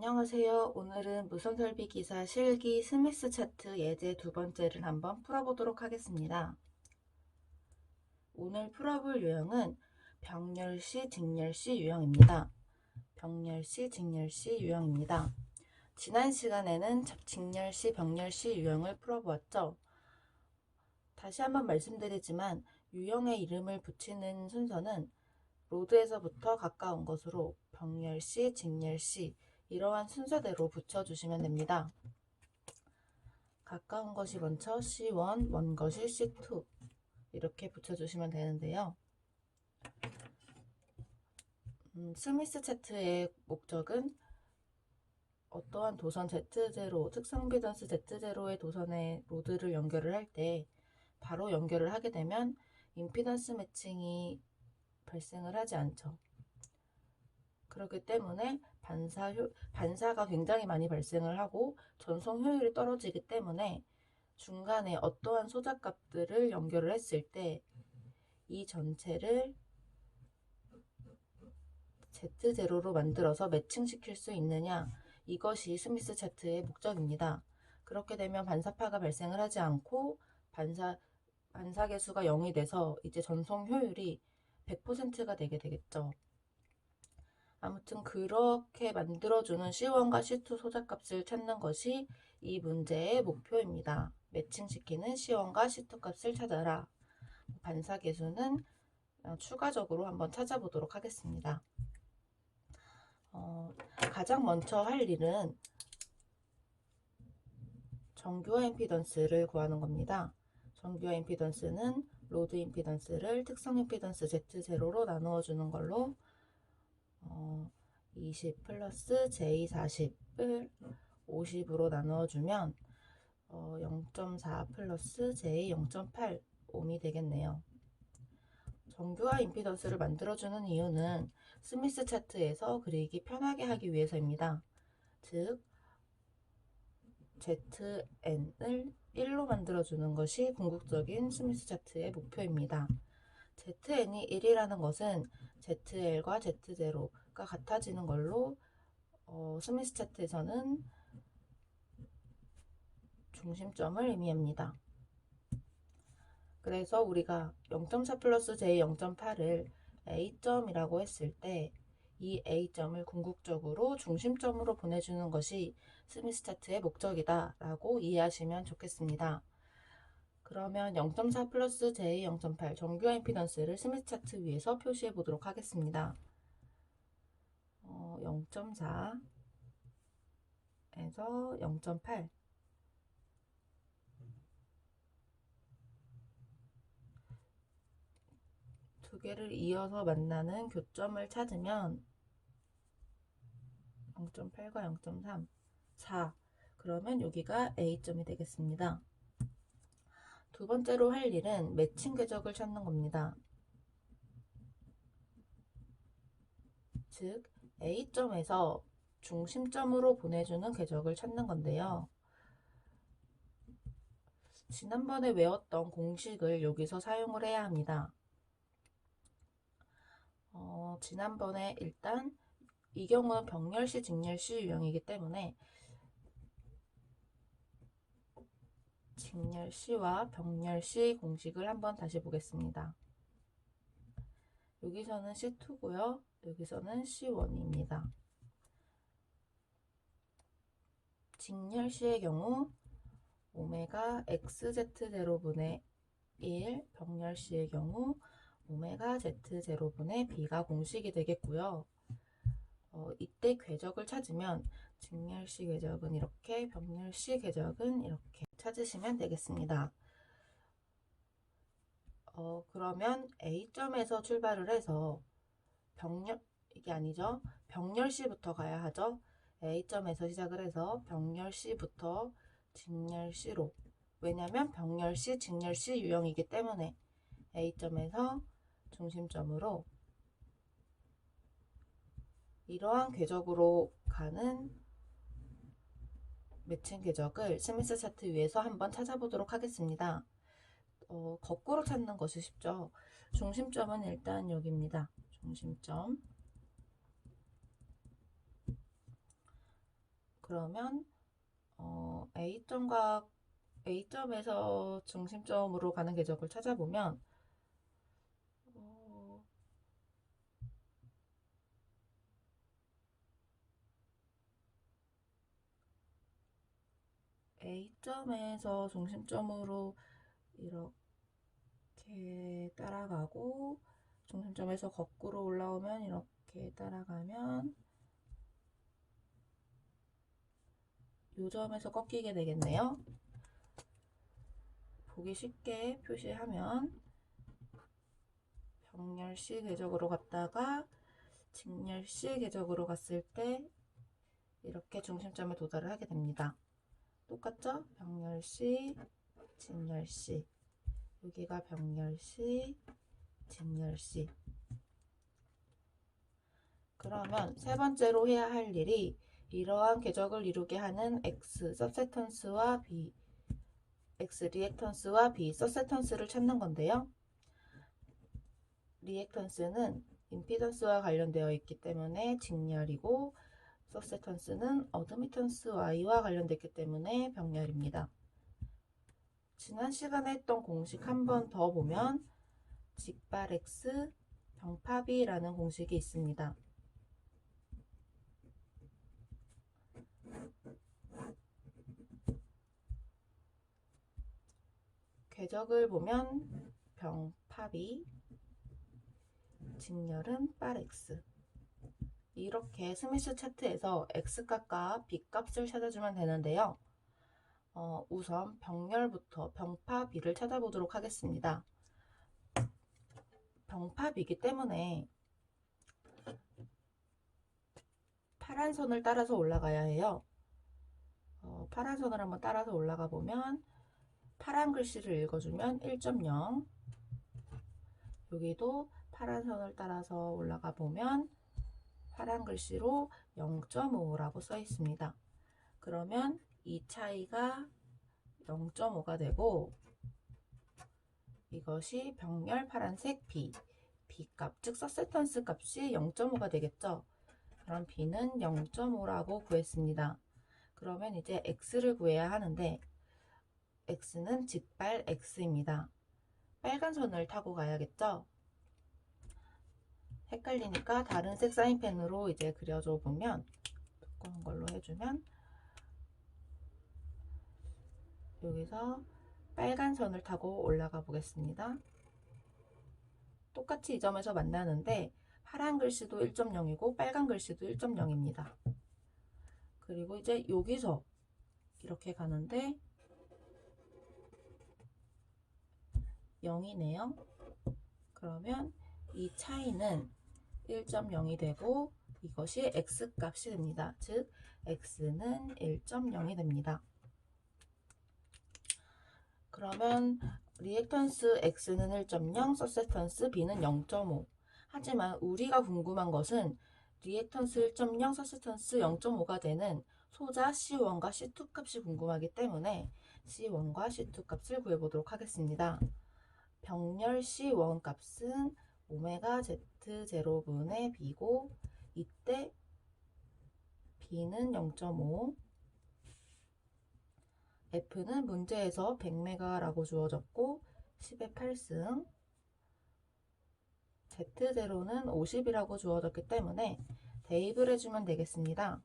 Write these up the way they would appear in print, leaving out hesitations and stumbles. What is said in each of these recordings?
안녕하세요. 오늘은 무선설비 기사 실기 스미스 차트 예제 두 번째를 한번 풀어보도록 하겠습니다. 오늘 풀어볼 유형은 병렬시, 직렬시 유형입니다. 병렬시, 직렬시 유형입니다. 지난 시간에는 직렬시, 병렬시 유형을 풀어보았죠. 다시 한번 말씀드리지만 유형의 이름을 붙이는 순서는 로드에서부터 가까운 것으로 병렬시, 직렬시 이러한 순서대로 붙여주시면 됩니다. 가까운 것이 먼저 C1, 먼 것이 C2 이렇게 붙여주시면 되는데요. 스미스 차트의 목적은 어떠한 도선 Z0, 특성 임피던스 Z0의 도선에 로드를 연결을 할 때 바로 연결을 하게 되면 임피던스 매칭이 발생을 하지 않죠. 그렇기 때문에 반사가 굉장히 많이 발생을 하고 전송 효율이 떨어지기 때문에 중간에 어떠한 소자값들을 연결을 했을 때 이 전체를 Z0로 만들어서 매칭시킬 수 있느냐, 이것이 스미스 차트의 목적입니다. 그렇게 되면 반사파가 발생을 하지 않고 반사 계수가 0이 돼서 이제 전송 효율이 100%가 되게 되겠죠. 아무튼 그렇게 만들어주는 C1과 C2 소자값을 찾는 것이 이 문제의 목표입니다. 매칭시키는 C1과 C2 값을 찾아라. 반사 계수는 추가적으로 한번 찾아보도록 하겠습니다. 가장 먼저 할 일은 정규화 임피던스를 구하는 겁니다. 정규화 임피던스는 로드 임피던스를 특성 임피던스 Z0로 나누어 주는 걸로 20 플러스 J40을 50으로 나누어주면 0.4 플러스 J 0.8 옴이 되겠네요. 정규화 임피던스를 만들어주는 이유는 스미스 차트에서 그리기 편하게 하기 위해서입니다. 즉 ZN을 1로 만들어주는 것이 궁극적인 스미스 차트의 목표입니다. ZN이 1이라는 것은 ZL과 Z0가 같아지는 걸로 스미스 차트에서는 중심점을 의미합니다. 그래서 우리가 0.4 플러스 J 0.8을 A점이라고 했을 때 이 A점을 궁극적으로 중심점으로 보내주는 것이 스미스 차트의 목적이다 라고 이해하시면 좋겠습니다. 그러면 0.4 플러스 J 0.8 정규화 임피던스를 스미스 차트 위에서 표시해 보도록 하겠습니다. 0.4에서 0.8 두 개를 이어서 만나는 교점을 찾으면 0.8과 0.3, 4 그러면 여기가 A점이 되겠습니다. 두 번째로 할 일은 매칭 궤적을 찾는 겁니다. 즉 A점에서 중심점으로 보내주는 궤적을 찾는 건데요. 지난번에 외웠던 공식을 여기서 사용을 해야 합니다. 지난번에 일단 이 경우는 병렬시, 직렬시 유형이기 때문에 직렬시와 병렬시 공식을 한번 다시 보겠습니다. 여기서는 C2고요. 여기서는 C1입니다. 직렬시의 경우 오메가 XZ0분의 1, 병렬시의 경우 오메가 Z0분의 B가 공식이 되겠고요. 이때 궤적을 찾으면 직렬시 궤적은 이렇게, 병렬시 궤적은 이렇게 찾으시면 되겠습니다. 그러면 A점에서 출발을 해서 이게 아니죠. 병렬시부터 가야 하죠. A점에서 시작을 해서 병렬시부터 직렬시로, 왜냐면 병렬시, 직렬시 유형이기 때문에 A점에서 중심점으로 이러한 궤적으로 가는 매칭 궤적을 스미스 차트 위에서 한번 찾아보도록 하겠습니다. 거꾸로 찾는 것이 쉽죠. 중심점은 일단 여기입니다. 중심점. 그러면 A점과 A점에서 중심점으로 가는 궤적을 찾아보면 어, A점에서 중심점으로 이렇게 따라가고 중심점에서 거꾸로 올라오면 이렇게 따라가면 이 점에서 꺾이게 되겠네요. 보기 쉽게 표시하면 병렬C 궤적으로 갔다가 직렬C 궤적으로 갔을 때 이렇게 중심점에 도달을 하게 됩니다. 똑같죠? 병렬C, 직렬C. 여기가 병렬C, 직렬C. 그러면 세 번째로 해야 할 일이 이러한 궤적을 이루게 하는 X 서세턴스와 B, X 리액턴스와 B 서세턴스를 찾는 건데요. 리액턴스는 임피던스와 관련되어 있기 때문에 직렬이고 서세턴스는 어드미턴스 Y와 관련됐기 때문에 병렬입니다. 지난 시간에 했던 공식 한 번 더 보면 직발 X, 병팝이라는 공식이 있습니다. 궤적을 보면 병팝이, 직렬은 발 X. 이렇게 스미스 차트에서 X값과 B값을 찾아주면 되는데요. 우선 병렬부터 병팝이를 찾아보도록 하겠습니다. 병팝이기 때문에 파란 선을 따라서 올라가야 해요. 파란 선을 한번 따라서 올라가 보면 파란 글씨를 읽어주면 1.0, 여기도 파란 선을 따라서 올라가 보면 파란 글씨로 0.5라고 써 있습니다. 그러면 이 차이가 0.5가 되고 이것이 병렬 파란색 B, B값, 즉 서세턴스 값이 0.5가 되겠죠. 그럼 B는 0.5라고 구했습니다. 그러면 이제 X를 구해야 하는데 X는 직발 X입니다. 빨간 선을 타고 가야겠죠. 헷갈리니까 다른 색 사인펜으로 이제 그려줘 보면 두꺼운 걸로 해주면 여기서 빨간 선을 타고 올라가 보겠습니다. 똑같이 이 점에서 만나는데 파란 글씨도 1.0이고 빨간 글씨도 1.0입니다. 그리고 이제 여기서 이렇게 가는데 0이네요. 그러면 이 차이는 1.0이 되고 이것이 X값이 됩니다. 즉 X는 1.0이 됩니다. 그러면 리액턴스 X는 1.0, 서세턴스 B는 0.5. 하지만 우리가 궁금한 것은 리액턴스 1.0, 서세턴스 0.5가 되는 소자 C1과 C2 값이 궁금하기 때문에 C1과 C2 값을 구해보도록 하겠습니다. 병렬 C1 값은 오메가 Z0분의 B고 이때 B는 0.5, F는 문제에서 100메가라고 주어졌고 10의 8승, Z0는 50이라고 주어졌기 때문에 대입을 해주면 되겠습니다.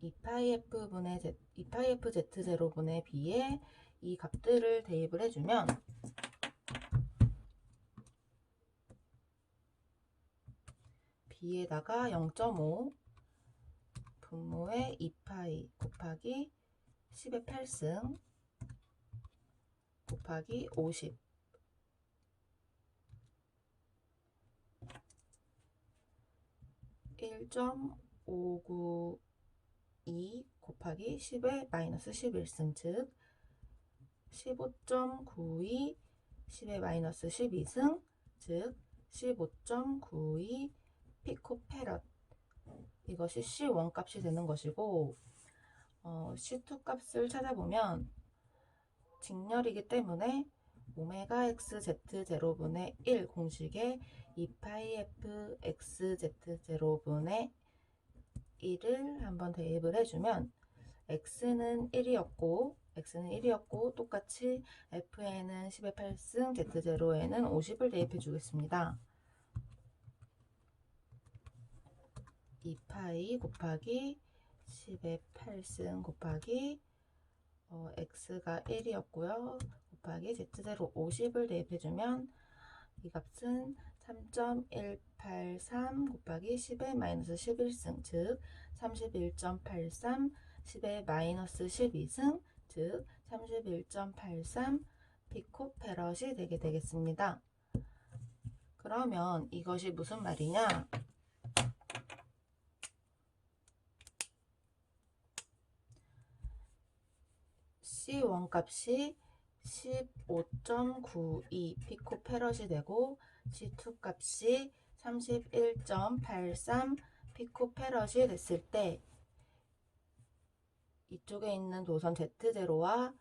2파이 F Z0분의 B에 이 값들을 대입을 해주면 B에다가 0.5 분모에 2파이 곱하기 10의 8승 곱하기 50 1.592 곱하기 10의 마이너스 11승 즉 15.92 10의 마이너스 12승 즉 15.92 피코페럿 이것이 C1 값이 되는 것이고 C2 값을 찾아보면 직렬이기 때문에 오메가 x z0분의 1 공식에 2파이 f x z0분의 1을 한번 대입을 해주면 x는 1이었고 똑같이 f에는 10의 8승, z0에는 50을 대입해 주겠습니다. 2파이 곱하기 10의 8승 곱하기 x가 1이었고요. 곱하기 z0 50을 대입해주면 이 값은 3.183 곱하기 10의 마이너스 11승, 즉 31.83, 10의 마이너스 12승, 즉 31.83 피코페럿이 되게 되겠습니다. 그러면 이것이 무슨 말이냐? C1 값이 15.92 피코페럿이 되고 C2 값이 31.83 피코페럿이 됐을 때 이쪽에 있는 도선 Z0와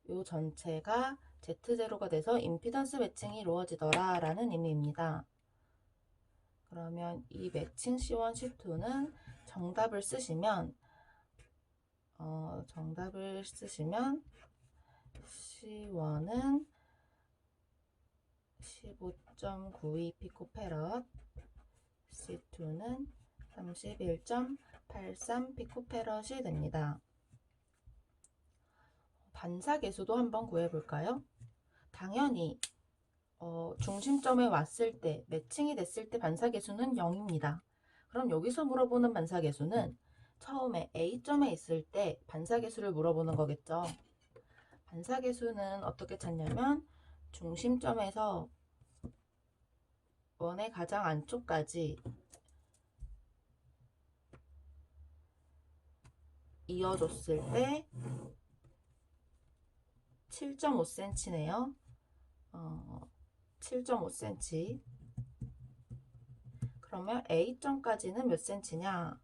요 전체가 Z0가 돼서 임피던스 매칭이 이루어지더라 라는 의미입니다. 그러면 이 매칭 C1, C2는 정답을 쓰시면 C1은 15.92 피코페럿, C2는 31.83 피코페럿이 됩니다. 반사계수도 한번 구해볼까요? 당연히 중심점에 왔을 때, 매칭이 됐을 때 반사계수는 0입니다. 그럼 여기서 물어보는 반사계수는 처음에 A점에 있을 때 반사계수를 물어보는 거겠죠. 반사계수는 어떻게 찾냐면 중심점에서 원의 가장 안쪽까지 이어줬을 때 7.5cm네요. 7.5cm. 그러면 A점까지는 몇 cm냐?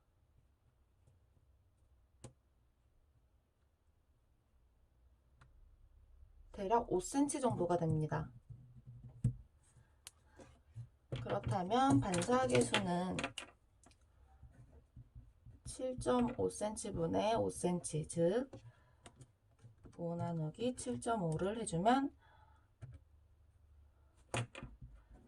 대략 5cm 정도가 됩니다. 그렇다면 반사계수는 7.5cm분의 5cm, 즉 5 나누기 7.5를 해주면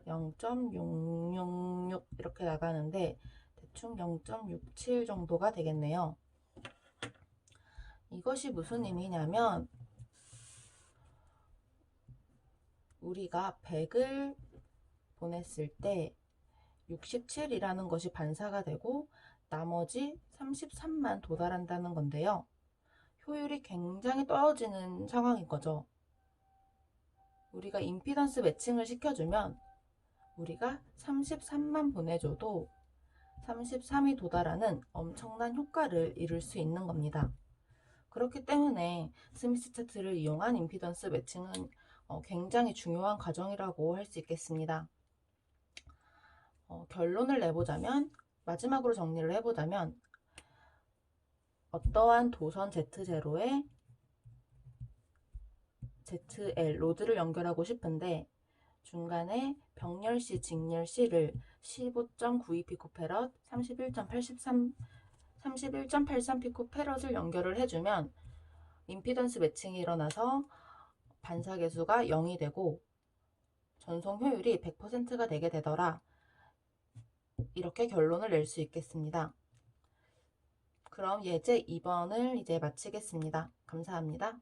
0.666 이렇게 나가는데 대충 0.67 정도가 되겠네요. 이것이 무슨 의미냐면 우리가 100을 보냈을 때 67이라는 것이 반사가 되고 나머지 33만 도달한다는 건데요. 효율이 굉장히 떨어지는 상황인 거죠. 우리가 임피던스 매칭을 시켜주면 우리가 33만 보내줘도 33이 도달하는 엄청난 효과를 이룰 수 있는 겁니다. 그렇기 때문에 스미스 차트를 이용한 임피던스 매칭은 굉장히 중요한 과정이라고 할 수 있겠습니다. 결론을 내보자면, 마지막으로 정리를 해보자면 어떠한 도선 Z0에 ZL 로드를 연결하고 싶은데 중간에 병렬 C, 직렬 C를 15.92 피코페럿, 31.83 피코페럿을 연결을 해주면 임피던스 매칭이 일어나서 반사계수가 0이 되고 전송 효율이 100%가 되게 되더라. 이렇게 결론을 낼 수 있겠습니다. 그럼 예제 2번을 이제 마치겠습니다. 감사합니다.